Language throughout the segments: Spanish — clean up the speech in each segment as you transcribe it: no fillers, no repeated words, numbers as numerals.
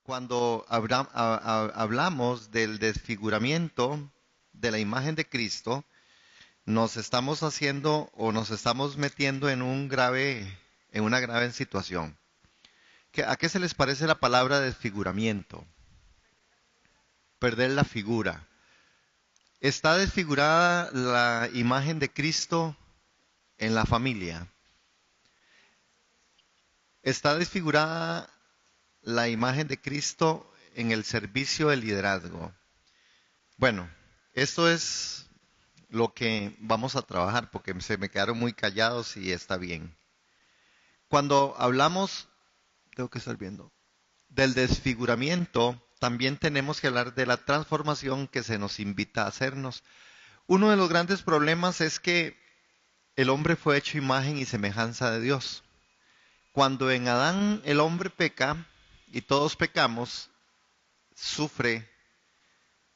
Cuando hablamos del desfiguramiento de la imagen de Cristo, nos estamos haciendo o nos estamos metiendo en una grave situación. ¿A qué se les parece la palabra desfiguramiento? Perder la figura. ¿Está desfigurada la imagen de Cristo en la familia? ¿Está desfigurada la imagen de Cristo en el servicio de liderazgo? Bueno, esto es lo que vamos a trabajar porque se me quedaron muy callados y está bien. Cuando hablamos, tengo que estar viendo, del desfiguramiento, también tenemos que hablar de la transformación que se nos invita a hacernos. Uno de los grandes problemas es que el hombre fue hecho imagen y semejanza de Dios. Cuando en Adán el hombre peca y todos pecamos, sufre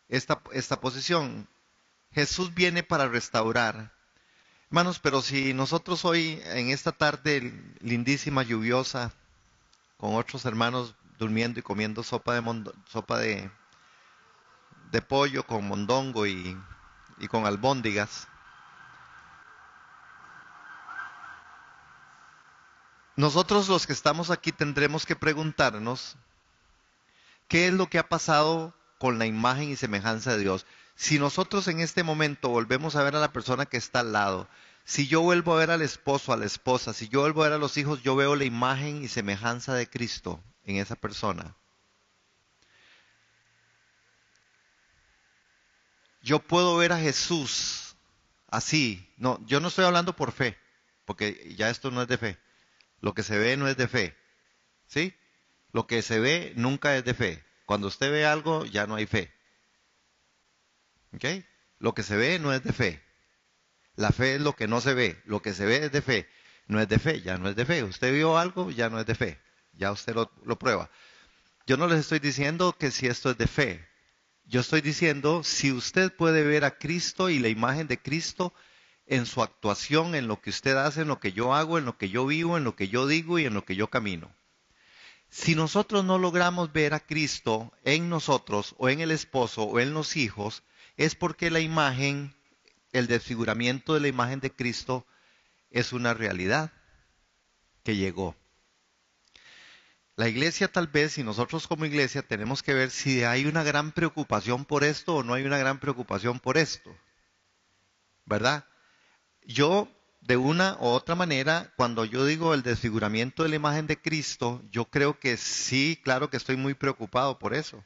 esta posición. Jesús viene para restaurar. Hermanos, pero si nosotros hoy, en esta tarde lindísima, lluviosa, con otros hermanos durmiendo y comiendo sopa de pollo con mondongo y con albóndigas, nosotros los que estamos aquí tendremos que preguntarnos qué es lo que ha pasado con la imagen y semejanza de Dios. Si nosotros en este momento volvemos a ver a la persona que está al lado, si yo vuelvo a ver al esposo, a la esposa, si yo vuelvo a ver a los hijos, yo veo la imagen y semejanza de Cristo en esa persona. Yo puedo ver a Jesús así. No, yo no estoy hablando por fe, porque ya esto no es de fe. Lo que se ve no es de fe, ¿sí? Lo que se ve nunca es de fe. Cuando usted ve algo, ya no hay fe. ¿Ok? Lo que se ve no es de fe. La fe es lo que no se ve. Lo que se ve es de fe. No es de fe, ya no es de fe. Usted vio algo, ya no es de fe. Ya usted lo prueba. Yo no les estoy diciendo que si esto es de fe. Yo estoy diciendo si usted puede ver a Cristo y la imagen de Cristo en su actuación, en lo que usted hace, en lo que yo hago, en lo que yo vivo, en lo que yo digo y en lo que yo camino. Si nosotros no logramos ver a Cristo en nosotros o en el esposo o en los hijos, es porque la imagen, el desfiguramiento de la imagen de Cristo es una realidad que llegó. La iglesia tal vez, y nosotros como iglesia tenemos que ver si hay una gran preocupación por esto o no hay una gran preocupación por esto, ¿verdad? Yo, de una u otra manera, cuando yo digo el desfiguramiento de la imagen de Cristo, yo creo que sí, claro que estoy muy preocupado por eso.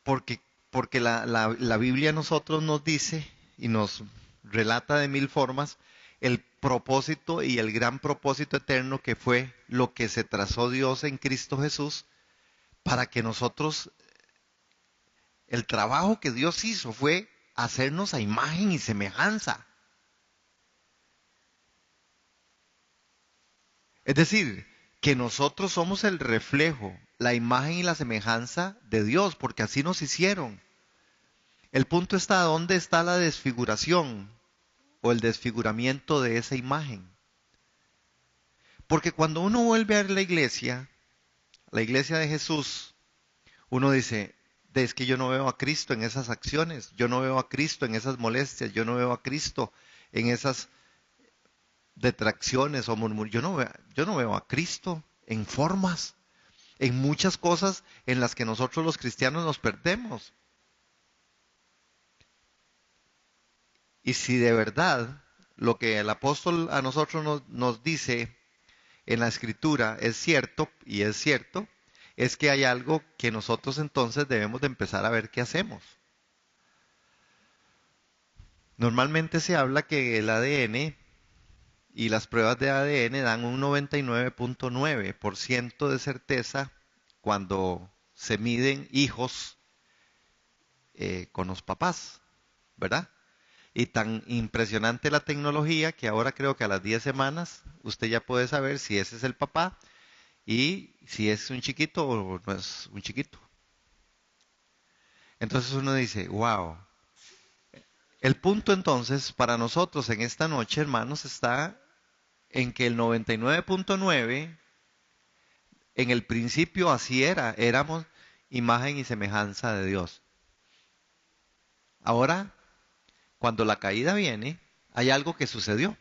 Porque, porque la Biblia a nosotros nos dice y nos relata de mil formas el propósito y el gran propósito eterno que fue lo que se trazó Dios en Cristo Jesús para que nosotros, el trabajo que Dios hizo fue hacernos a imagen y semejanza. Es decir, que nosotros somos el reflejo, la imagen y la semejanza de Dios, porque así nos hicieron. El punto está dónde está la desfiguración o el desfiguramiento de esa imagen. Porque cuando uno vuelve a ver la iglesia de Jesús, uno dice, es que yo no veo a Cristo en esas acciones, yo no veo a Cristo en esas molestias, yo no veo a Cristo en esas detracciones o murmuraciones, yo no veo a Cristo en formas, en muchas cosas en las que nosotros los cristianos nos perdemos. Y si de verdad lo que el apóstol a nosotros nos dice en la escritura es cierto, y es cierto, es que hay algo que nosotros entonces debemos de empezar a ver qué hacemos. Normalmente se habla que el ADN y las pruebas de ADN dan un 99.9% de certeza cuando se miden hijos con los papás, ¿verdad? Y tan impresionante la tecnología que ahora creo que a las 10 semanas usted ya puede saber si ese es el papá y si es un chiquito o no es un chiquito. Entonces uno dice, wow. El punto entonces para nosotros en esta noche, hermanos, está en que el 99.9 En el principio así era, éramos imagen y semejanza de Dios. Ahora, cuando la caída viene, hay algo que sucedió.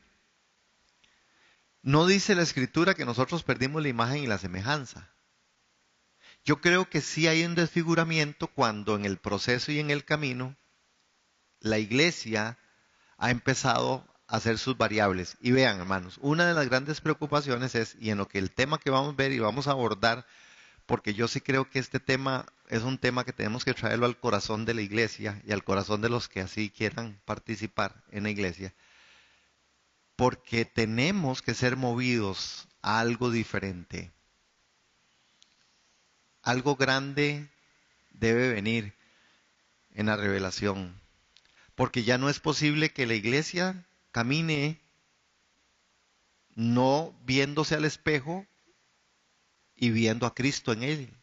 No dice la Escritura que nosotros perdimos la imagen y la semejanza. Yo creo que sí hay un desfiguramiento cuando en el proceso y en el camino la iglesia ha empezado a hacer sus variables. Y vean, hermanos, una de las grandes preocupaciones es, y en lo que el tema que vamos a ver y vamos a abordar, porque yo sí creo que este tema es un tema que tenemos que traerlo al corazón de la iglesia y al corazón de los que así quieran participar en la iglesia, porque tenemos que ser movidos a algo diferente. Algo grande debe venir en la revelación, porque ya no es posible que la iglesia camine no viéndose al espejo y viendo a Cristo en él.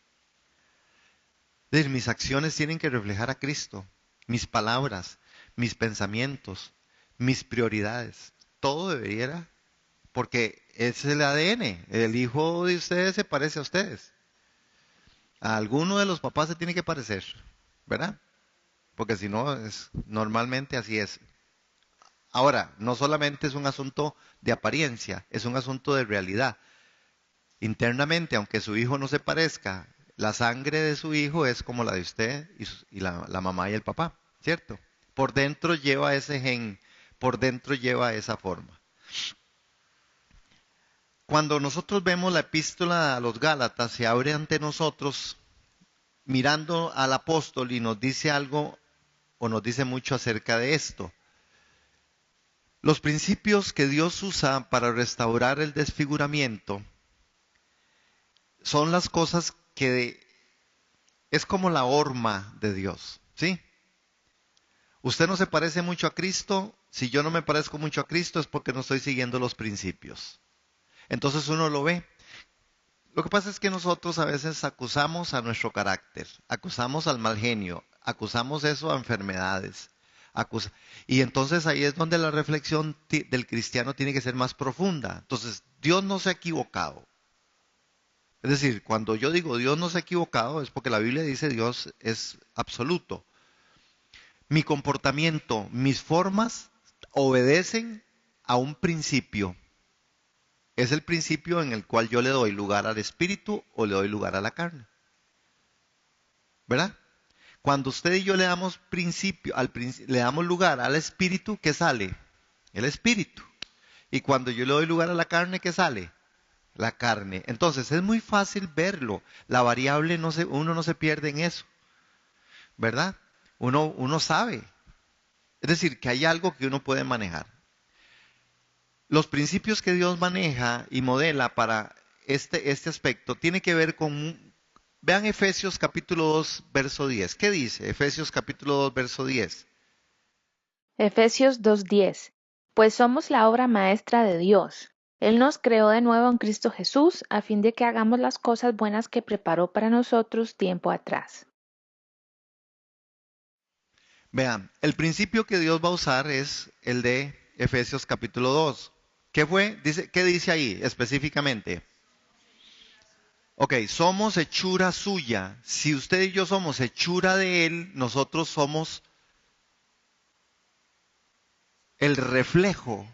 Es decir, mis acciones tienen que reflejar a Cristo, mis palabras, mis pensamientos, mis prioridades. Todo debería, porque es el ADN. El hijo de ustedes se parece a ustedes. A alguno de los papás se tiene que parecer, ¿verdad? Porque si no, normalmente así es. Ahora, no solamente es un asunto de apariencia, es un asunto de realidad. Internamente, aunque su hijo no se parezca, la sangre de su hijo es como la de usted y la mamá y el papá, ¿cierto? Por dentro lleva ese gen, por dentro lleva esa forma. Cuando nosotros vemos la epístola a los Gálatas, se abre ante nosotros mirando al apóstol y nos dice algo o nos dice mucho acerca de esto. Los principios que Dios usa para restaurar el desfiguramiento son las cosas que es como la horma de Dios, ¿sí? Usted no se parece mucho a Cristo. Si yo no me parezco mucho a Cristo es porque no estoy siguiendo los principios. Entonces uno lo ve. Lo que pasa es que nosotros a veces acusamos a nuestro carácter, acusamos al mal genio, acusamos eso a enfermedades. Y entonces ahí es donde la reflexión del cristiano tiene que ser más profunda. Entonces, Dios no se ha equivocado. Es decir, cuando yo digo Dios no se ha equivocado es porque la Biblia dice Dios es absoluto. Mi comportamiento, mis formas obedecen a un principio. Es el principio en el cual yo le doy lugar al espíritu o le doy lugar a la carne. ¿Verdad? Cuando usted y yo le damos le damos lugar al espíritu, ¿qué sale? El espíritu. Y cuando yo le doy lugar a la carne, ¿qué sale? La carne. Entonces es muy fácil verlo. La variable uno no se pierde en eso. ¿Verdad? Uno sabe. Es decir, que hay algo que uno puede manejar. Los principios que Dios maneja y modela para este aspecto tiene que ver con, vean Efesios capítulo 2, verso 10. ¿Qué dice Efesios capítulo 2, verso 10? Efesios 2:10. Pues somos la obra maestra de Dios. Él nos creó de nuevo en Cristo Jesús a fin de que hagamos las cosas buenas que preparó para nosotros tiempo atrás. Vean, el principio que Dios va a usar es el de Efesios capítulo 2. ¿Qué fue? ¿Qué dice ahí específicamente? Ok, somos hechura suya. Si usted y yo somos hechura de Él, nosotros somos el reflejo.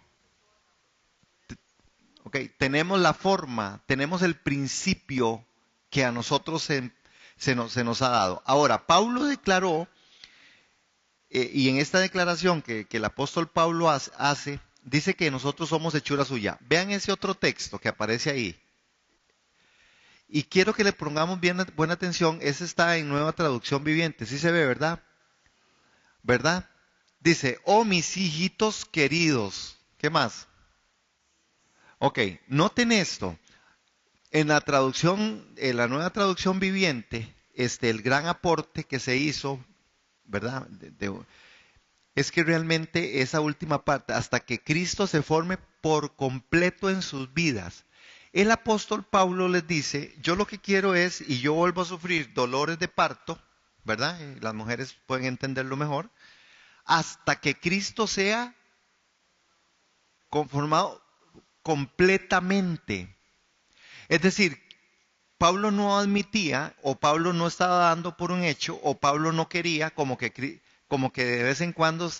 Ok, tenemos la forma, tenemos el principio que a nosotros se nos ha dado. Ahora, Pablo declaró, y en esta declaración que el apóstol Pablo hace, dice que nosotros somos hechura suya. Vean ese otro texto que aparece ahí. Y quiero que le pongamos bien buena atención. Ese está en Nueva Traducción Viviente. Sí se ve, ¿verdad? ¿Verdad? Dice, oh mis hijitos queridos. ¿Qué más? Ok, noten esto. En la traducción, en la Nueva Traducción Viviente, el gran aporte que se hizo, ¿verdad? Es que realmente esa última parte, hasta que Cristo se forme por completo en sus vidas. El apóstol Pablo les dice, yo lo que quiero es, y yo vuelvo a sufrir dolores de parto, ¿verdad? Las mujeres pueden entenderlo mejor, hasta que Cristo sea conformado completamente. Es decir, Pablo no admitía, o Pablo no estaba dando por un hecho, o Pablo no quería como que de vez en cuando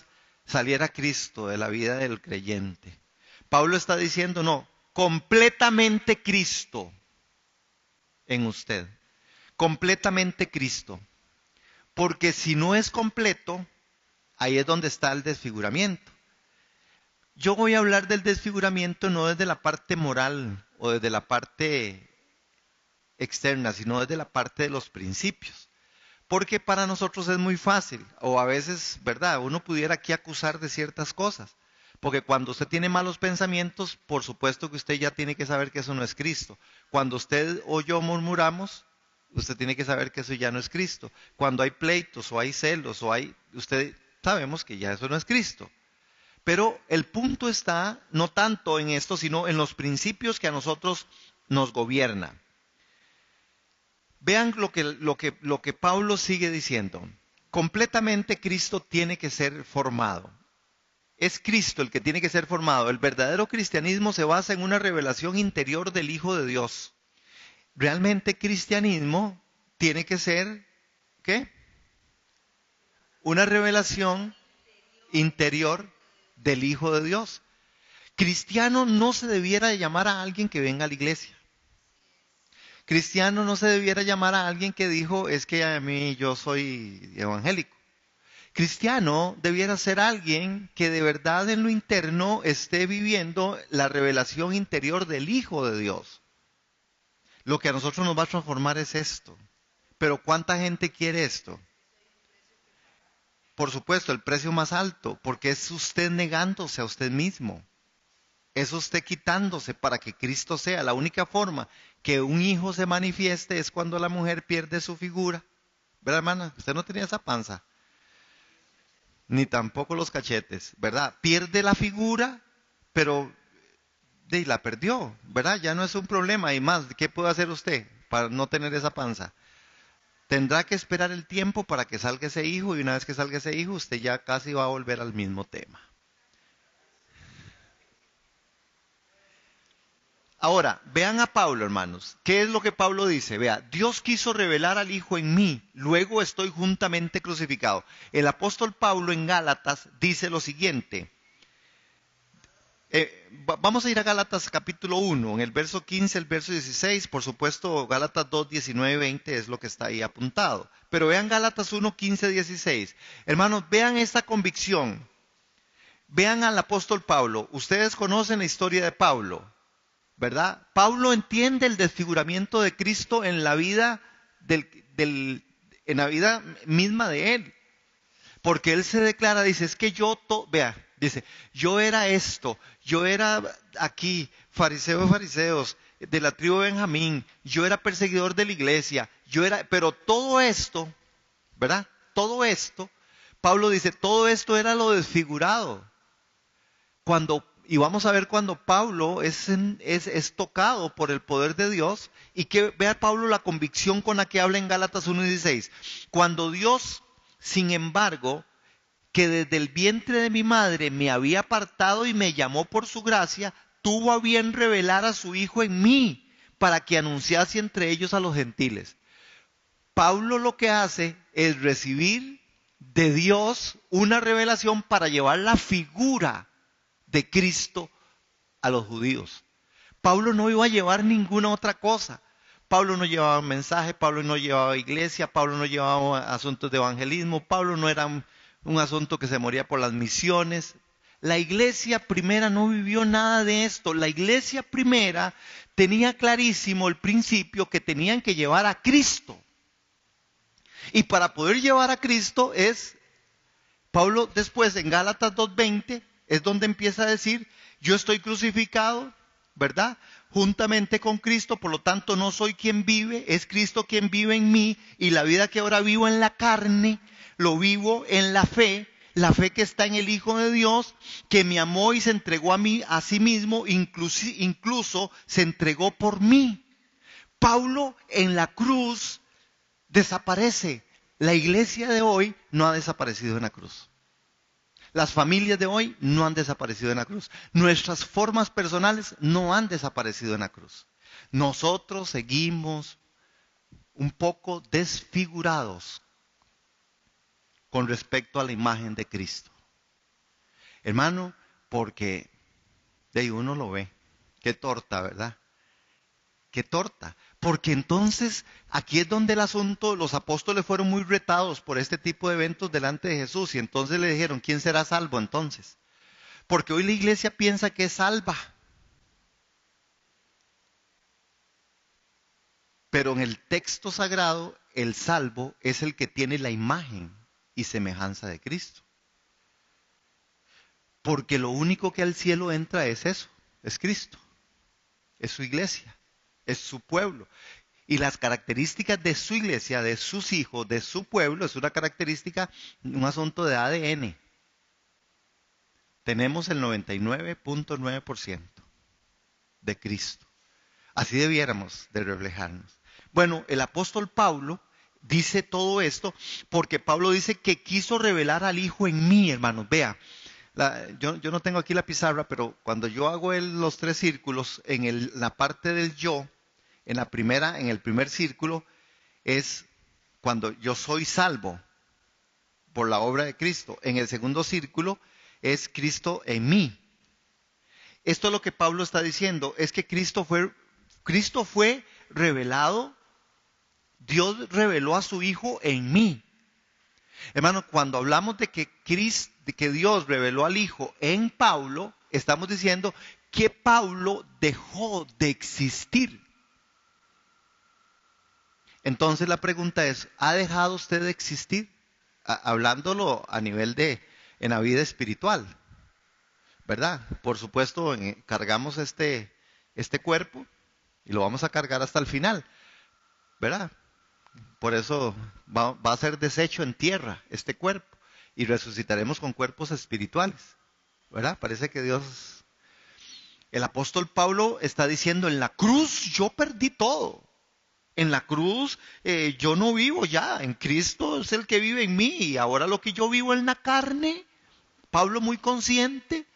saliera Cristo de la vida del creyente. Pablo está diciendo, no, completamente Cristo en usted, completamente Cristo. Porque si no es completo, ahí es donde está el desfiguramiento. Yo voy a hablar del desfiguramiento no desde la parte moral o desde la parte externa, sino desde la parte de los principios. Porque para nosotros es muy fácil, o a veces, ¿verdad? Uno pudiera aquí acusar de ciertas cosas. Porque cuando usted tiene malos pensamientos, por supuesto que usted ya tiene que saber que eso no es Cristo. Cuando usted o yo murmuramos, usted tiene que saber que eso ya no es Cristo. Cuando hay pleitos o hay celos usted sabemos que ya eso no es Cristo. Pero el punto está no tanto en esto, sino en los principios que a nosotros nos gobiernan. Vean lo que Pablo sigue diciendo. Completamente Cristo tiene que ser formado. Es Cristo el que tiene que ser formado. El verdadero cristianismo se basa en una revelación interior del Hijo de Dios. Realmente cristianismo tiene que ser, ¿qué? Una revelación interior del Hijo de Dios. Cristiano no se debiera llamar a alguien que venga a la iglesia. Cristiano no se debiera llamar a alguien que dijo, es que a mí yo soy evangélico. Cristiano debiera ser alguien que de verdad en lo interno esté viviendo la revelación interior del Hijo de Dios. Lo que a nosotros nos va a transformar es esto. Pero ¿cuánta gente quiere esto? Por supuesto, el precio más alto, porque es usted negándose a usted mismo. Es usted quitándose para que Cristo sea. La única forma que un hijo se manifieste es cuando la mujer pierde su figura. ¿Verdad, hermana? Usted no tenía esa panza. Ni tampoco los cachetes, ¿verdad? Pierde la figura, pero la perdió, ¿verdad? Ya no es un problema. Y más, ¿qué puede hacer usted para no tener esa panza? Tendrá que esperar el tiempo para que salga ese hijo, y una vez que salga ese hijo, usted ya casi va a volver al mismo tema. Ahora, vean a Pablo, hermanos. ¿Qué es lo que Pablo dice? Vea, Dios quiso revelar al Hijo en mí, luego estoy juntamente crucificado. El apóstol Pablo en Gálatas dice lo siguiente. Vamos a ir a Gálatas capítulo 1, en el verso 15, el verso 16. Por supuesto, Gálatas 2, 19, 20 es lo que está ahí apuntado. Pero vean Gálatas 1, 15, 16. Hermanos, vean esta convicción. Vean al apóstol Pablo. Ustedes conocen la historia de Pablo, ¿verdad? Pablo entiende el desfiguramiento de Cristo en la vida en la vida misma de él. Porque él se declara, dice, es que vea, dice, yo era esto, yo era aquí, fariseo de fariseos, de la tribu de Benjamín, yo era perseguidor de la iglesia, pero todo esto, ¿verdad? Todo esto, Pablo dice, todo esto era lo desfigurado. Y vamos a ver cuando Pablo es tocado por el poder de Dios, y que vea Pablo la convicción con la que habla en Gálatas 1:16. Cuando Dios, sin embargo, que desde el vientre de mi madre me había apartado y me llamó por su gracia, tuvo a bien revelar a su Hijo en mí, para que anunciase entre ellos a los gentiles. Pablo lo que hace es recibir de Dios una revelación para llevar la figura de Cristo a los judíos. Pablo no iba a llevar ninguna otra cosa. Pablo no llevaba mensaje, Pablo no llevaba iglesia, Pablo no llevaba asuntos de evangelismo, Pablo no era un asunto que se moría por las misiones. La iglesia primera no vivió nada de esto. La iglesia primera tenía clarísimo el principio que tenían que llevar a Cristo. Y para poder llevar a Cristo Pablo después en Gálatas 2:20 es donde empieza a decir, yo estoy crucificado, ¿verdad? Juntamente con Cristo, por lo tanto no soy quien vive, es Cristo quien vive en mí, y la vida que ahora vivo en la carne, lo vivo en la fe que está en el Hijo de Dios, que me amó y se entregó a sí mismo, incluso se entregó por mí. Pablo en la cruz desaparece. La iglesia de hoy no ha desaparecido en la cruz. Las familias de hoy no han desaparecido en la cruz. Nuestras formas personales no han desaparecido en la cruz. Nosotros seguimos un poco desfigurados con respecto a la imagen de Cristo. Hermano, porque de ahí uno lo ve. Qué torta, ¿verdad? Qué torta. Porque entonces aquí es donde el asunto, los apóstoles fueron muy retados por este tipo de eventos delante de Jesús y entonces le dijeron, ¿quién será salvo entonces? Porque hoy la iglesia piensa que es salva. Pero en el texto sagrado, el salvo es el que tiene la imagen y semejanza de Cristo. Porque lo único que al cielo entra es eso, es Cristo, es su iglesia, es su pueblo. Y las características de su iglesia, de sus hijos, de su pueblo, es una característica, un asunto de ADN. Tenemos el 99.9% de Cristo. Así debiéramos de reflejarnos. Bueno, el apóstol Pablo dice todo esto porque Pablo dice que quiso revelar al Hijo en mí, hermanos. Vea, yo no tengo aquí la pizarra, pero cuando yo hago los tres círculos, en la parte del yo, en el primer círculo, es cuando yo soy salvo por la obra de Cristo. En el segundo círculo es Cristo en mí. Esto es lo que Pablo está diciendo, es que Cristo fue revelado, Dios reveló a su Hijo en mí. Hermano, cuando hablamos de que Dios reveló al Hijo en Pablo, estamos diciendo que Pablo dejó de existir. Entonces la pregunta es, ¿ha dejado usted de existir? Hablándolo a nivel en la vida espiritual, ¿verdad? Por supuesto, cargamos este cuerpo y lo vamos a cargar hasta el final, ¿verdad? Por eso va a ser deshecho en tierra este cuerpo y resucitaremos con cuerpos espirituales, ¿verdad? Parece que Dios... El apóstol Pablo está diciendo, en la cruz yo perdí todo. En la cruz yo no vivo ya, en Cristo es el que vive en mí y ahora lo que yo vivo en la carne, Pablo muy consciente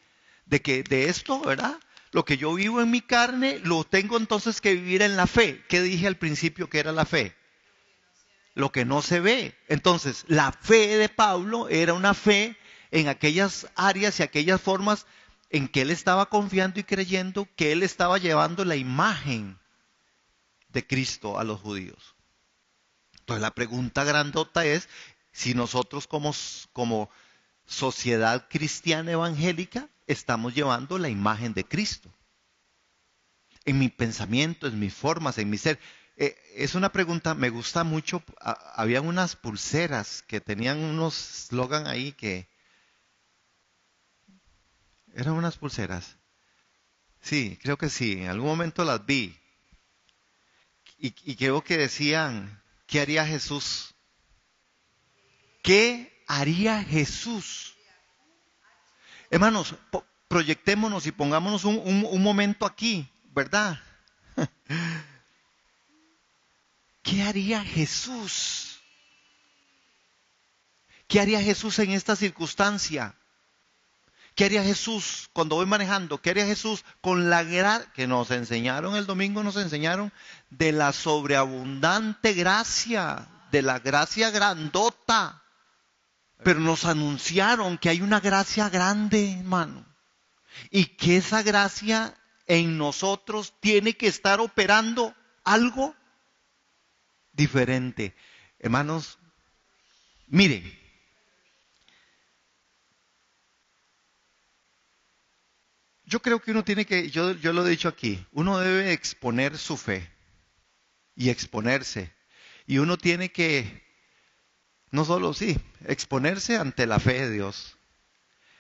de esto, ¿verdad? Lo que yo vivo en mi carne lo tengo entonces que vivir en la fe. ¿Qué dije al principio que era la fe? Lo que no se ve. Entonces, la fe de Pablo era una fe en aquellas áreas y aquellas formas en que él estaba confiando y creyendo que él estaba llevando la imagen de Cristo a los judíos. Entonces la pregunta grandota es si nosotros como sociedad cristiana evangélica estamos llevando la imagen de Cristo. En mi pensamiento, en mis formas, en mi ser. Es una pregunta, me gusta mucho. Habían unas pulseras que tenían unos slogan ahí que... Eran unas pulseras. Sí, creo que sí. En algún momento las vi. Y creo que decían, ¿qué haría Jesús? ¿Qué haría Jesús? Hermanos, proyectémonos y pongámonos un momento aquí, ¿verdad? ¿Qué haría Jesús? ¿Qué haría Jesús en esta circunstancia? ¿Qué haría Jesús cuando voy manejando? ¿Qué haría Jesús con la gracia que nos enseñaron el domingo? Nos enseñaron de la sobreabundante gracia, de la gracia grandota. Pero nos anunciaron que hay una gracia grande, hermano. Y que esa gracia en nosotros tiene que estar operando algo diferente. Hermanos, mire, yo creo que uno tiene que, yo lo he dicho aquí, uno debe exponer su fe y exponerse. Y uno tiene que, no solo sí, exponerse ante la fe de Dios.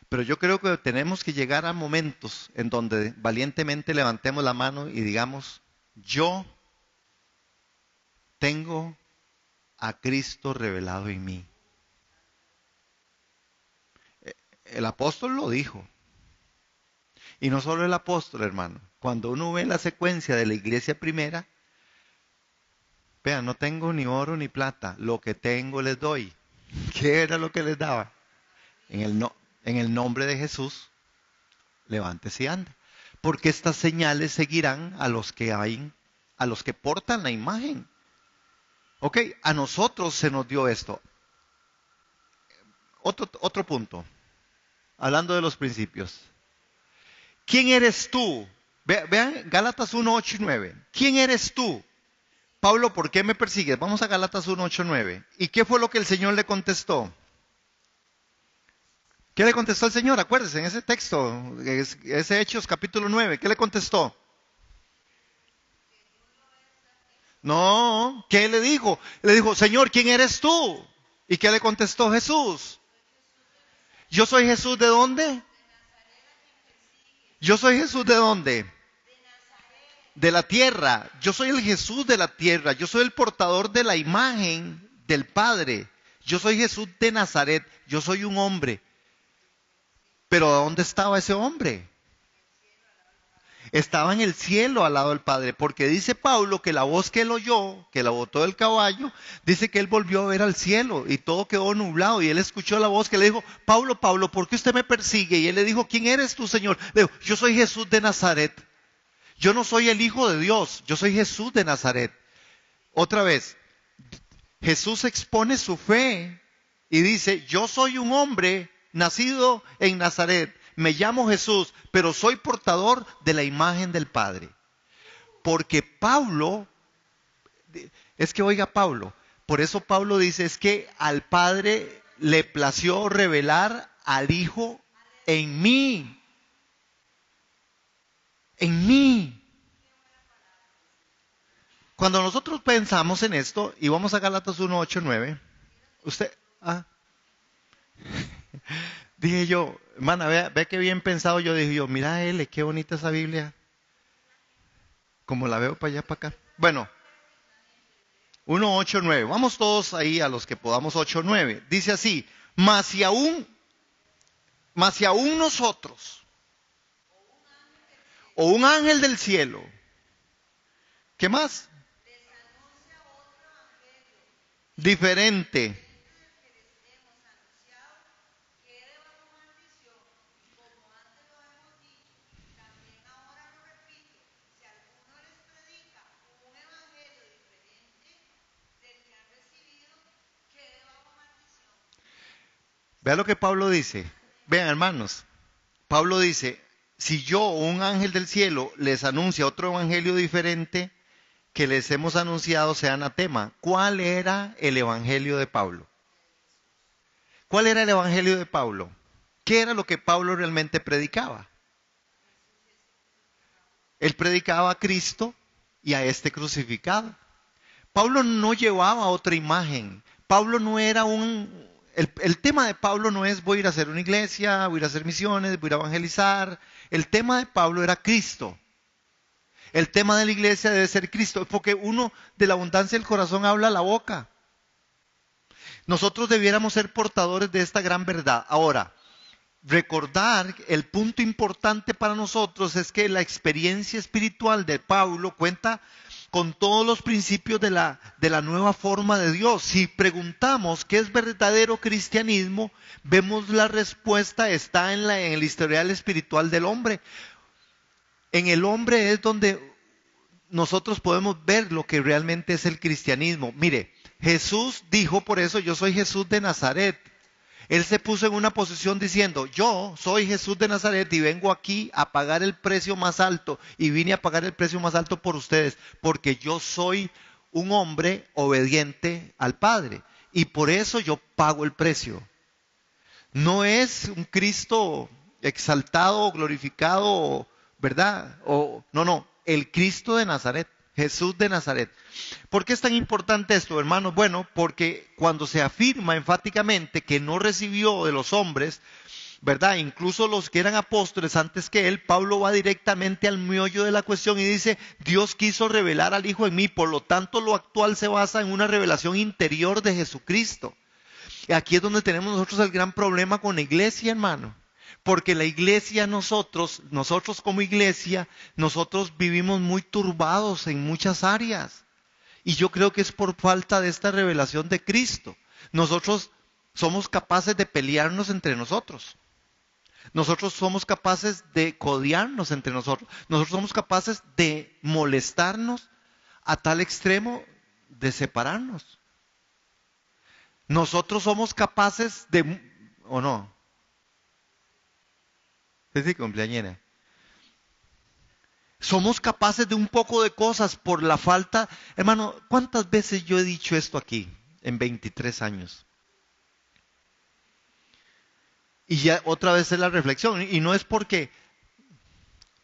Pero yo creo que tenemos que llegar a momentos en donde valientemente levantemos la mano y digamos, yo tengo a Cristo revelado en mí. El apóstol lo dijo. Y no solo el apóstol, hermano. Cuando uno ve la secuencia de la iglesia primera, vean, no tengo ni oro ni plata, lo que tengo les doy. ¿Qué era lo que les daba? En el nombre de Jesús, levántese y anda. Porque estas señales seguirán a los que portan la imagen. Ok, a nosotros se nos dio esto. Otro punto, hablando de los principios. ¿Quién eres tú? Vean Gálatas 1, 8 y 9. ¿Quién eres tú? Pablo, ¿por qué me persigues? Vamos a Gálatas 1, 8, 9. ¿Y qué fue lo que el Señor le contestó? ¿Qué le contestó el Señor? Acuérdense, en ese texto, ese Hechos capítulo 9, ¿qué le contestó? No, ¿qué le dijo? Le dijo, Señor, ¿quién eres tú? ¿Y qué le contestó Jesús? Yo soy Jesús ¿de dónde? Yo soy Jesús ¿de dónde? De la tierra. Yo soy el Jesús de la tierra. Yo soy el portador de la imagen del Padre. Yo soy Jesús de Nazaret. Yo soy un hombre. Pero ¿dónde estaba ese hombre? Estaba en el cielo al lado del Padre, porque dice Pablo que la voz que él oyó, que la botó del caballo, dice que él volvió a ver al cielo y todo quedó nublado y él escuchó la voz que le dijo, Pablo, Pablo, ¿por qué usted me persigue? Y él le dijo, ¿quién eres tú, Señor? Le dijo, yo soy Jesús de Nazaret. Yo no soy el Hijo de Dios, yo soy Jesús de Nazaret. Otra vez, Jesús expone su fe y dice, yo soy un hombre nacido en Nazaret. Me llamo Jesús, pero soy portador de la imagen del Padre. Porque Pablo, es que oiga Pablo, por eso Pablo dice, es que al Padre le plació revelar al Hijo en mí. En mí. Cuando nosotros pensamos en esto, y vamos a Gálatas 1, 8, 9, usted, dije yo, hermana, ve qué bien pensado yo, dije yo, mira L, qué bonita esa Biblia, como la veo para allá, para acá. Bueno, 1, 8, 9, vamos todos ahí a los que podamos 8, 9, dice así, mas si aún nosotros, o un ángel del cielo, ¿qué más? Diferente. Vea lo que Pablo dice. Vean, hermanos. Pablo dice, si yo o un ángel del cielo les anuncia otro evangelio diferente que les hemos anunciado, sea anatema. ¿Cuál era el evangelio de Pablo? ¿Cuál era el evangelio de Pablo? ¿Qué era lo que Pablo realmente predicaba? Él predicaba a Cristo y a este crucificado. Pablo no llevaba otra imagen. Pablo no era el tema de Pablo no es voy a ir a hacer una iglesia, voy a ir a hacer misiones, voy a ir a evangelizar. El tema de Pablo era Cristo. El tema de la iglesia debe ser Cristo, porque uno de la abundancia del corazón habla la boca. Nosotros debiéramos ser portadores de esta gran verdad. Ahora, recordar el punto importante para nosotros es que la experiencia espiritual de Pablo cuenta con todos los principios de la nueva forma de Dios. Si preguntamos qué es verdadero cristianismo, vemos la respuesta está en el historial espiritual del hombre. En el hombre es donde nosotros podemos ver lo que realmente es el cristianismo. Mire, Jesús dijo por eso, yo soy Jesús de Nazaret. Él se puso en una posición diciendo, yo soy Jesús de Nazaret y vengo aquí a pagar el precio más alto y vine a pagar el precio más alto por ustedes, porque yo soy un hombre obediente al Padre y por eso yo pago el precio. No es un Cristo exaltado, glorificado, ¿verdad? No, el Cristo de Nazaret. Jesús de Nazaret. ¿Por qué es tan importante esto, hermanos? Bueno, porque cuando se afirma enfáticamente que no recibió de los hombres, ¿verdad? Incluso los que eran apóstoles antes que él, Pablo va directamente al meollo de la cuestión y dice, Dios quiso revelar al Hijo en mí, por lo tanto lo actual se basa en una revelación interior de Jesucristo. Y aquí es donde tenemos nosotros el gran problema con la iglesia, hermano. Porque la iglesia, nosotros como iglesia, nosotros vivimos muy turbados en muchas áreas. Y yo creo que es por falta de esta revelación de Cristo. Nosotros somos capaces de pelearnos entre nosotros. Nosotros somos capaces de codiarnos entre nosotros. Nosotros somos capaces de molestarnos a tal extremo de separarnos. Nosotros somos capaces de, ¿o no? Es decir, cumpleañera. Somos capaces de un poco de cosas por la falta. Hermano, ¿cuántas veces yo he dicho esto aquí en 23 años? Y ya otra vez es la reflexión. Y no es porque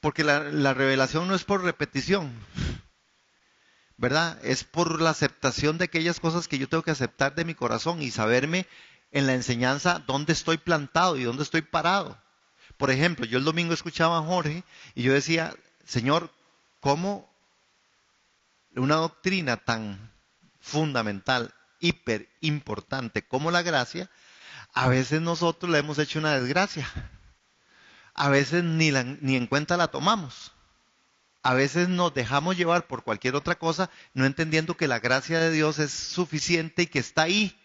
la revelación no es por repetición, ¿verdad? Es por la aceptación de aquellas cosas que yo tengo que aceptar de mi corazón y saberme en la enseñanza dónde estoy plantado y dónde estoy parado. Por ejemplo, yo el domingo escuchaba a Jorge y yo decía, Señor, ¿cómo una doctrina tan fundamental, hiper importante como la gracia, a veces nosotros le hemos hecho una desgracia? A veces ni en cuenta la tomamos. A veces nos dejamos llevar por cualquier otra cosa, no entendiendo que la gracia de Dios es suficiente y que está ahí,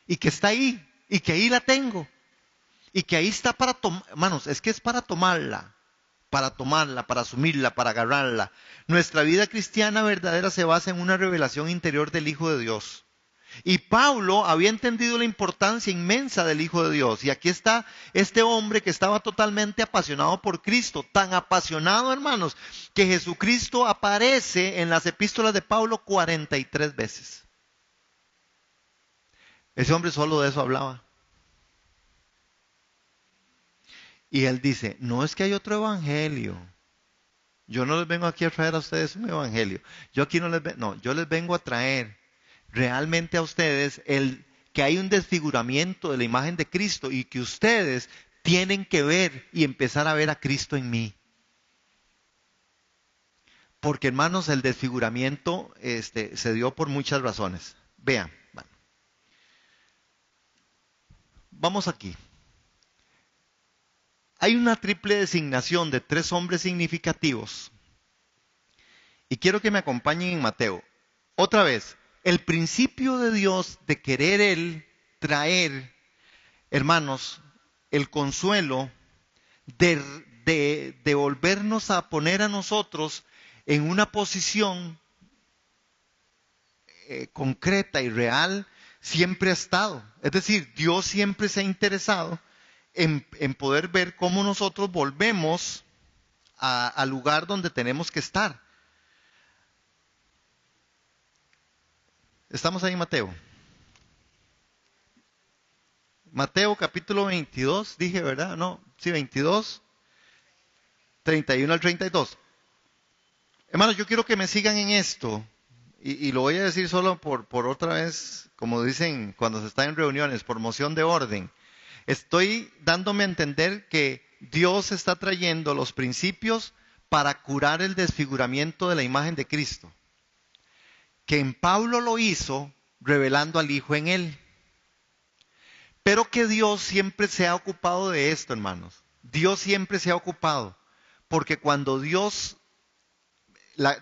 y que está ahí, y que ahí la tengo, y que ahí está para tomar, hermanos, es que es para tomarla, para asumirla, para agarrarla. Nuestra vida cristiana verdadera se basa en una revelación interior del Hijo de Dios. Y Pablo había entendido la importancia inmensa del Hijo de Dios. Y aquí está este hombre que estaba totalmente apasionado por Cristo. Tan apasionado, hermanos, que Jesucristo aparece en las epístolas de Pablo 43 veces. Ese hombre solo de eso hablaba. Y él dice, no es que hay otro evangelio. Yo no les vengo aquí a traer a ustedes un evangelio. Yo aquí no les vengo, no, yo les vengo a traer realmente a ustedes que hay un desfiguramiento de la imagen de Cristo y que ustedes tienen que ver y empezar a ver a Cristo en mí. Porque hermanos, el desfiguramiento se dio por muchas razones. Vean, bueno. Vamos aquí. Hay una triple designación de 3 hombres significativos. Y quiero que me acompañen en Mateo. Otra vez, el principio de Dios de querer Él traer, hermanos, el consuelo de volvernos a poner a nosotros en una posición concreta y real, siempre ha estado. Es decir, Dios siempre se ha interesado en poder ver cómo nosotros volvemos al lugar donde tenemos que estar. Estamos ahí en Mateo. Mateo capítulo 22, dije, ¿verdad? No, sí, 22, 31 al 32. Hermanos, yo quiero que me sigan en esto, y lo voy a decir solo por otra vez, como dicen cuando se está en reuniones, por moción de orden. Estoy dándome a entender que Dios está trayendo los principios para curar el desfiguramiento de la imagen de Cristo. Que en Pablo lo hizo revelando al Hijo en él. Pero que Dios siempre se ha ocupado de esto, hermanos. Dios siempre se ha ocupado. Porque cuando Dios,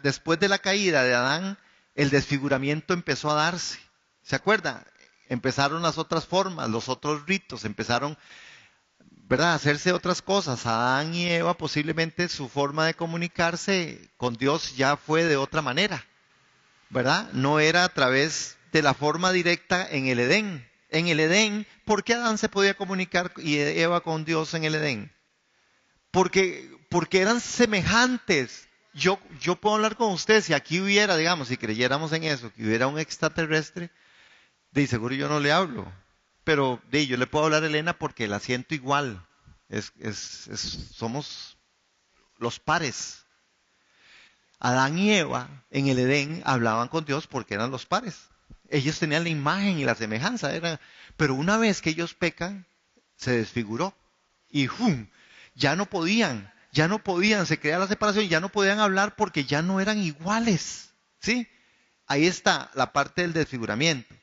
después de la caída de Adán, el desfiguramiento empezó a darse. ¿Se acuerda? Empezaron las otras formas, los otros ritos, empezaron, ¿verdad?, a hacerse otras cosas. Adán y Eva, posiblemente su forma de comunicarse con Dios ya fue de otra manera, ¿verdad? No era a través de la forma directa en el Edén. En el Edén, ¿por qué Adán se podía comunicar y Eva con Dios en el Edén? Porque eran semejantes. Yo puedo hablar con usted, si aquí hubiera, digamos, si creyéramos en eso, que hubiera un extraterrestre, de seguro yo no le hablo. Pero yo le puedo hablar a Elena porque la siento igual. Somos los pares. Adán y Eva en el Edén hablaban con Dios porque eran los pares. Ellos tenían la imagen y la semejanza. Pero una vez que ellos pecan, se desfiguró. Y ¡fum!, ya no podían, se crea la separación, ya no podían hablar porque ya no eran iguales. ¿Sí? Ahí está la parte del desfiguramiento.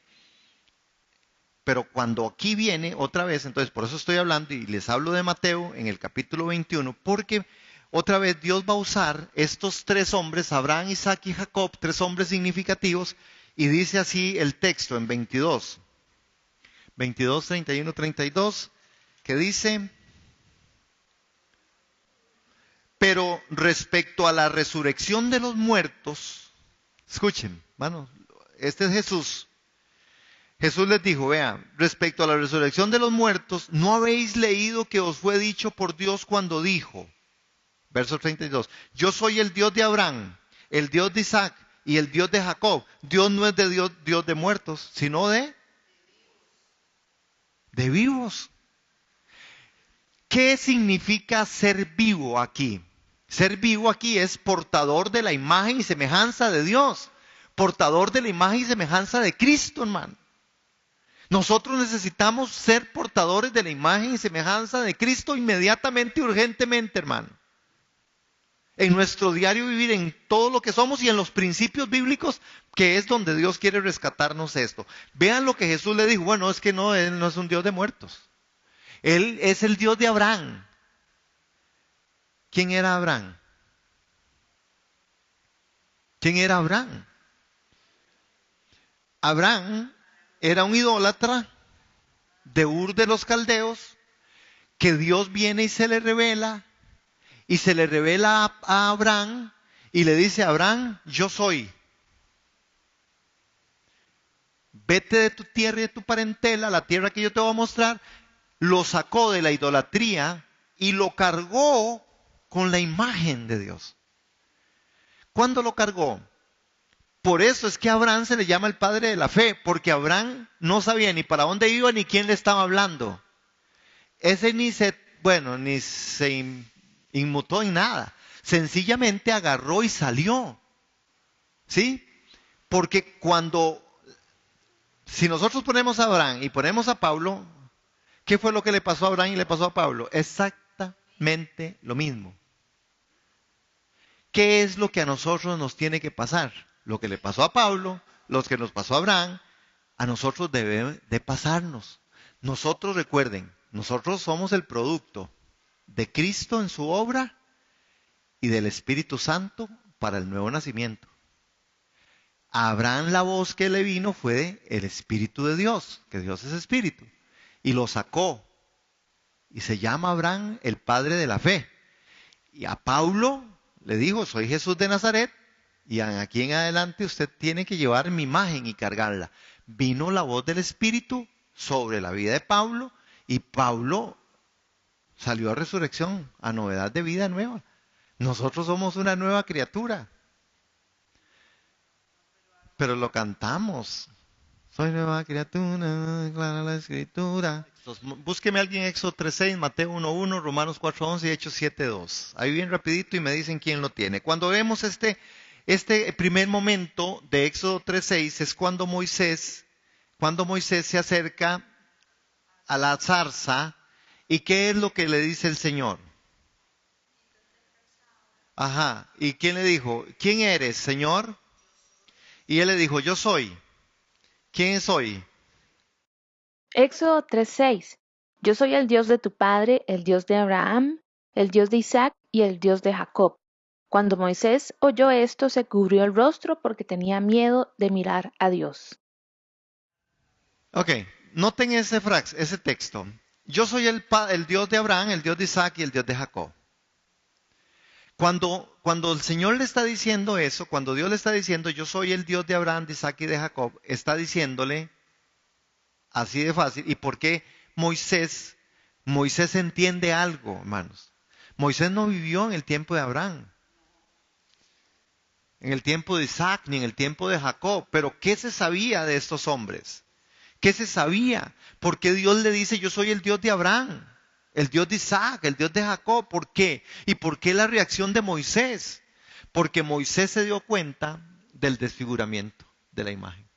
Pero cuando aquí viene otra vez, entonces por eso estoy hablando y les hablo de Mateo en el capítulo 21, porque otra vez Dios va a usar estos 3 hombres, Abraham, Isaac y Jacob, 3 hombres significativos, y dice así el texto en 22, 31, 32, que dice: pero respecto a la resurrección de los muertos, escuchen, hermanos, este es Jesús. Jesús les dijo, vean, respecto a la resurrección de los muertos, ¿no habéis leído que os fue dicho por Dios cuando dijo, verso 32, yo soy el Dios de Abraham, el Dios de Isaac y el Dios de Jacob? Dios no es de Dios de muertos, sino de vivos. ¿Qué significa ser vivo aquí? Ser vivo aquí es portador de la imagen y semejanza de Dios, portador de la imagen y semejanza de Cristo, hermano. Nosotros necesitamos ser portadores de la imagen y semejanza de Cristo inmediatamente y urgentemente, hermano. En nuestro diario vivir, en todo lo que somos y en los principios bíblicos, que es donde Dios quiere rescatarnos esto. Vean lo que Jesús le dijo. Bueno, es que no, Él no es un Dios de muertos. Él es el Dios de Abraham. ¿Quién era Abraham? ¿Quién era Abraham? Abraham era un idólatra de Ur de los Caldeos, que Dios viene y se le revela a Abraham y le dice a Abraham, yo soy. Vete de tu tierra y de tu parentela, la tierra que yo te voy a mostrar. Lo sacó de la idolatría y lo cargó con la imagen de Dios. ¿Cuándo lo cargó? Por eso es que a Abraham se le llama el padre de la fe, porque Abraham no sabía ni para dónde iba ni quién le estaba hablando. Ese ni se inmutó en nada. Sencillamente agarró y salió. ¿Sí? Porque si nosotros ponemos a Abraham y ponemos a Pablo, ¿qué fue lo que le pasó a Abraham y le pasó a Pablo? Exactamente lo mismo. ¿Qué es lo que a nosotros nos tiene que pasar? Lo que le pasó a Pablo, lo que nos pasó a Abraham, a nosotros debe de pasarnos. Nosotros, recuerden, nosotros somos el producto de Cristo en su obra y del Espíritu Santo para el nuevo nacimiento. A Abraham la voz que le vino fue el Espíritu de Dios, que Dios es Espíritu, y lo sacó. Y se llama Abraham el padre de la fe. Y a Pablo le dijo, soy Jesús de Nazaret, y aquí en adelante usted tiene que llevar mi imagen y cargarla. Vino la voz del Espíritu sobre la vida de Pablo, y Pablo salió a resurrección, a novedad de vida nueva. Nosotros somos una nueva criatura. Pero lo cantamos. Soy nueva criatura, declara la Escritura. Búsqueme a alguien Éxodo 3:6, Mateo 1:1, Romanos 4:11 y Hechos 7:2. Ahí bien rapidito y me dicen quién lo tiene. Cuando vemos este primer momento de Éxodo 3:6 es cuando Moisés se acerca a la zarza. ¿Y qué es lo que le dice el Señor? Ajá. ¿Y quién le dijo? ¿Quién eres, Señor? Y él le dijo, yo soy. ¿Quién soy? Éxodo 3:6. Yo soy el Dios de tu padre, el Dios de Abraham, el Dios de Isaac y el Dios de Jacob. Cuando Moisés oyó esto, se cubrió el rostro porque tenía miedo de mirar a Dios. Ok, noten ese texto. Yo soy el Dios de Abraham, el Dios de Isaac y el Dios de Jacob. Cuando el Señor le está diciendo eso, cuando Dios le está diciendo, yo soy el Dios de Abraham, de Isaac y de Jacob, está diciéndole así de fácil. ¿Y por qué Moisés entiende algo, hermanos? Moisés no vivió en el tiempo de Abraham, en el tiempo de Isaac, ni en el tiempo de Jacob. Pero ¿qué se sabía de estos hombres? ¿Qué se sabía? ¿Por qué Dios le dice, yo soy el Dios de Abraham, el Dios de Isaac, el Dios de Jacob? ¿Por qué? ¿Y por qué la reacción de Moisés? Porque Moisés se dio cuenta del desfiguramiento de la imagen.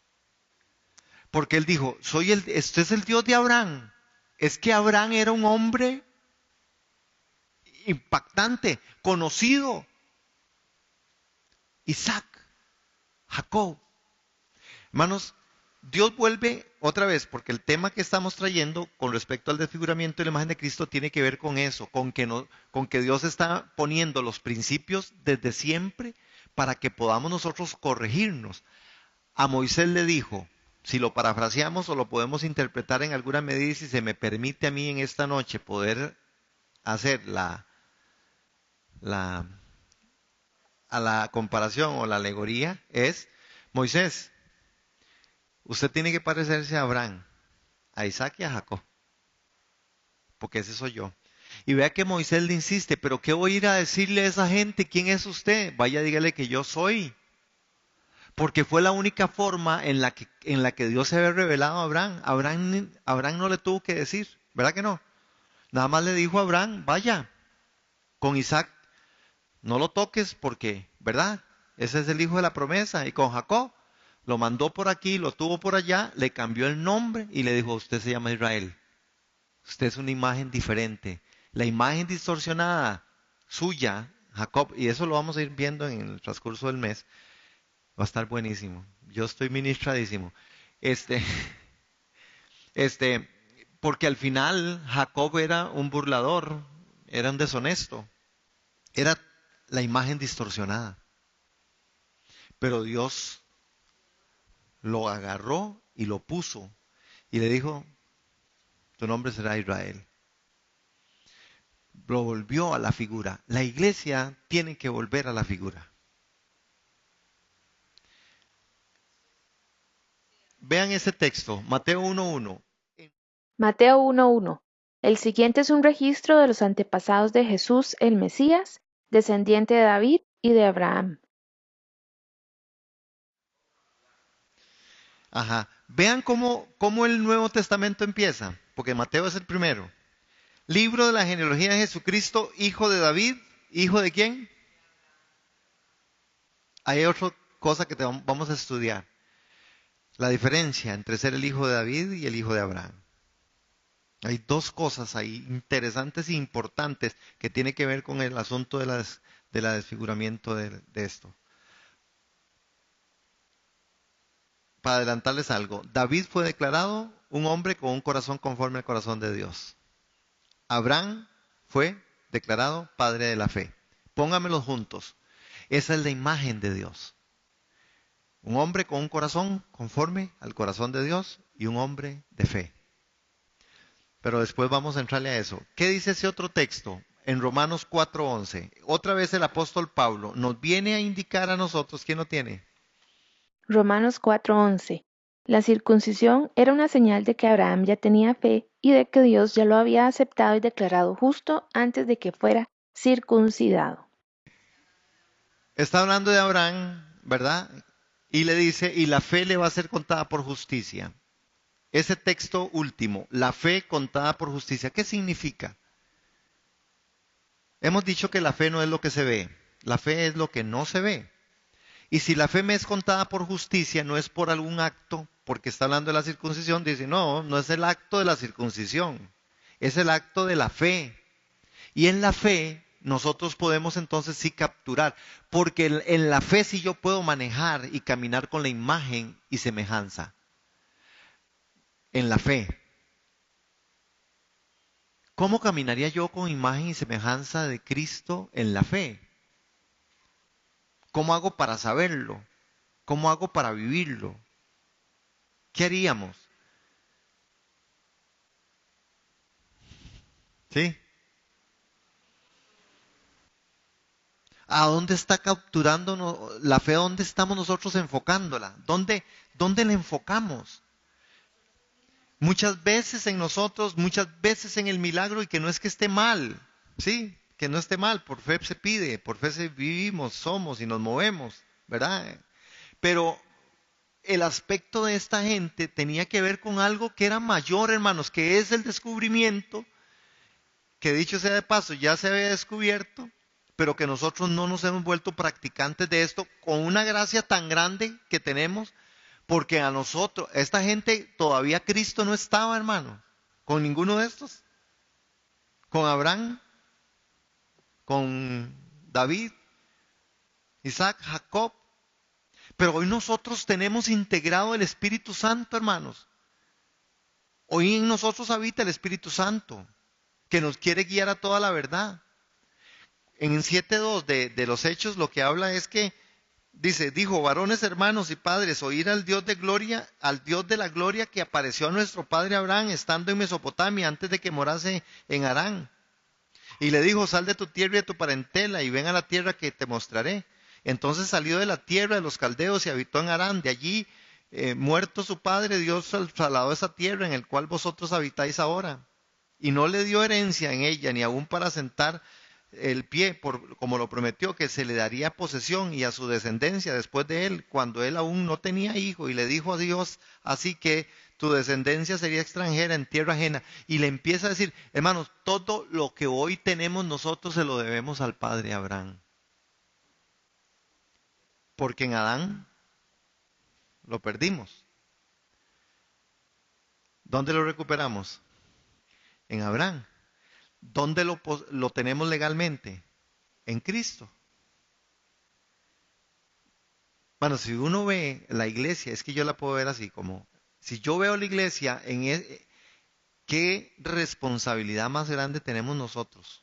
Porque él dijo, este es el Dios de Abraham. Es que Abraham era un hombre impactante, conocido. Isaac, Jacob. Hermanos, Dios vuelve otra vez, porque el tema que estamos trayendo con respecto al desfiguramiento de la imagen de Cristo tiene que ver con eso, con que Dios está poniendo los principios desde siempre para que podamos nosotros corregirnos. A Moisés le dijo, si lo parafraseamos o lo podemos interpretar en alguna medida, y si se me permite a mí en esta noche poder hacer a la comparación o la alegoría, es Moisés, usted tiene que parecerse a Abraham, a Isaac y a Jacob, porque ese soy yo. Y vea que Moisés le insiste, pero ¿qué voy a ir a decirle a esa gente? ¿Quién es usted? Vaya, dígale que yo soy. Porque fue la única forma en la que Dios se había revelado a Abraham. Abraham no le tuvo que decir, ¿verdad que no? Nada más le dijo a Abraham, vaya, con Isaac no lo toques porque, ¿verdad? Ese es el hijo de la promesa. Y con Jacob lo mandó por aquí, lo tuvo por allá, le cambió el nombre y le dijo, usted se llama Israel. Usted es una imagen diferente. La imagen distorsionada suya, Jacob, y eso lo vamos a ir viendo en el transcurso del mes, va a estar buenísimo. Yo estoy ministradísimo. Este, este, porque al final Jacob era un burlador, era un deshonesto, era la imagen distorsionada. Pero Dios lo agarró y lo puso y le dijo, tu nombre será Israel. Lo volvió a la figura. La iglesia tiene que volver a la figura. Vean ese texto, Mateo 1:1. Mateo 1:1. El siguiente es un registro de los antepasados de Jesús el Mesías, descendiente de David y de Abraham. Ajá. Vean cómo el Nuevo Testamento empieza, porque Mateo es el primero. Libro de la genealogía de Jesucristo, hijo de David, ¿hijo de quién? Hay otra cosa que vamos a estudiar. La diferencia entre ser el hijo de David y el hijo de Abraham. Hay dos cosas ahí interesantes e importantes que tienen que ver con el asunto de la desfiguramiento de esto. Para adelantarles algo, David fue declarado un hombre con un corazón conforme al corazón de Dios. Abraham fue declarado padre de la fe. Póngamelos juntos. Esa es la imagen de Dios. Un hombre con un corazón conforme al corazón de Dios y un hombre de fe. Pero después vamos a entrarle a eso. ¿Qué dice ese otro texto? En Romanos 4:11. Otra vez el apóstol Pablo nos viene a indicar a nosotros, ¿quién lo tiene? Romanos 4:11. La circuncisión era una señal de que Abraham ya tenía fe y de que Dios ya lo había aceptado y declarado justo antes de que fuera circuncidado. Está hablando de Abraham, ¿verdad? Y le dice, y la fe le va a ser contada por justicia. Ese texto último, la fe contada por justicia, ¿qué significa? Hemos dicho que la fe no es lo que se ve, la fe es lo que no se ve. Y si la fe me es contada por justicia, no es por algún acto, porque está hablando de la circuncisión, dice, no, no es el acto de la circuncisión, es el acto de la fe. Y en la fe nosotros podemos entonces sí capturar, porque en la fe sí yo puedo manejar y caminar con la imagen y semejanza. En la fe. ¿Cómo caminaría yo con imagen y semejanza de Cristo en la fe? ¿Cómo hago para saberlo? ¿Cómo hago para vivirlo? ¿Qué haríamos? ¿Sí? ¿A dónde está capturando la fe? ¿Dónde estamos nosotros enfocándola? ¿Dónde la enfocamos? Muchas veces en nosotros, muchas veces en el milagro y que no es que esté mal, ¿sí? Que no esté mal, por fe se pide, por fe vivimos, somos y nos movemos, ¿verdad? Pero el aspecto de esta gente tenía que ver con algo que era mayor, hermanos, que es el descubrimiento, que dicho sea de paso, ya se había descubierto, pero que nosotros no nos hemos vuelto practicantes de esto con una gracia tan grande que tenemos, porque a nosotros, esta gente todavía Cristo no estaba, hermano, con ninguno de estos, con Abraham, con David, Isaac, Jacob, pero hoy nosotros tenemos integrado el Espíritu Santo, hermanos. Hoy en nosotros habita el Espíritu Santo, que nos quiere guiar a toda la verdad. En 7:2 de los Hechos lo que habla es que dijo, varones, hermanos y padres, oír al Dios de gloria, al Dios de la gloria que apareció a nuestro padre Abraham estando en Mesopotamia antes de que morase en Harán. Y le dijo, sal de tu tierra y de tu parentela y ven a la tierra que te mostraré. Entonces salió de la tierra de los caldeos y habitó en Harán. De allí muerto su padre, Dios trasladó esa tierra en el cual vosotros habitáis ahora. Y no le dio herencia en ella, ni aún para sentar el pie, como lo prometió, que se le daría posesión y a su descendencia después de él, cuando él aún no tenía hijo, y le dijo a Dios, así que tu descendencia sería extranjera en tierra ajena. Y le empieza a decir, hermanos, todo lo que hoy tenemos nosotros se lo debemos al padre Abraham. Porque en Adán lo perdimos. ¿Dónde lo recuperamos? En Abraham. ¿Dónde lo tenemos legalmente? En Cristo. Bueno, si uno ve la iglesia, es que yo la puedo ver así como, si yo veo la iglesia, ¿qué responsabilidad más grande tenemos nosotros?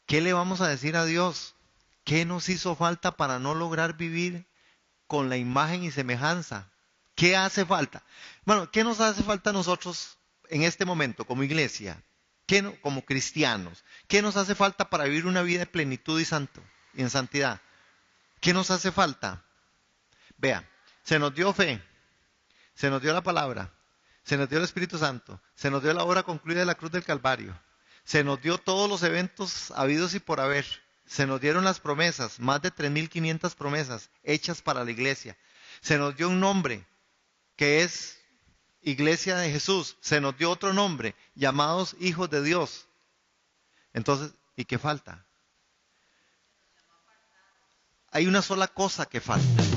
¿Qué le vamos a decir a Dios? ¿Qué nos hizo falta para no lograr vivir con la imagen y semejanza? ¿Qué hace falta? Bueno, ¿qué nos hace falta a nosotros en este momento como iglesia? Como cristianos? ¿Qué nos hace falta para vivir una vida de plenitud y en santidad? ¿Qué nos hace falta? Vea, se nos dio fe, se nos dio la palabra, se nos dio el Espíritu Santo, se nos dio la obra concluida de la cruz del Calvario, se nos dio todos los eventos habidos y por haber, se nos dieron las promesas, más de 3.500 promesas hechas para la iglesia, se nos dio un nombre que es Iglesia de Jesús, se nos dio otro nombre, llamados hijos de Dios. Entonces, ¿y qué falta? Hay una sola cosa que falta.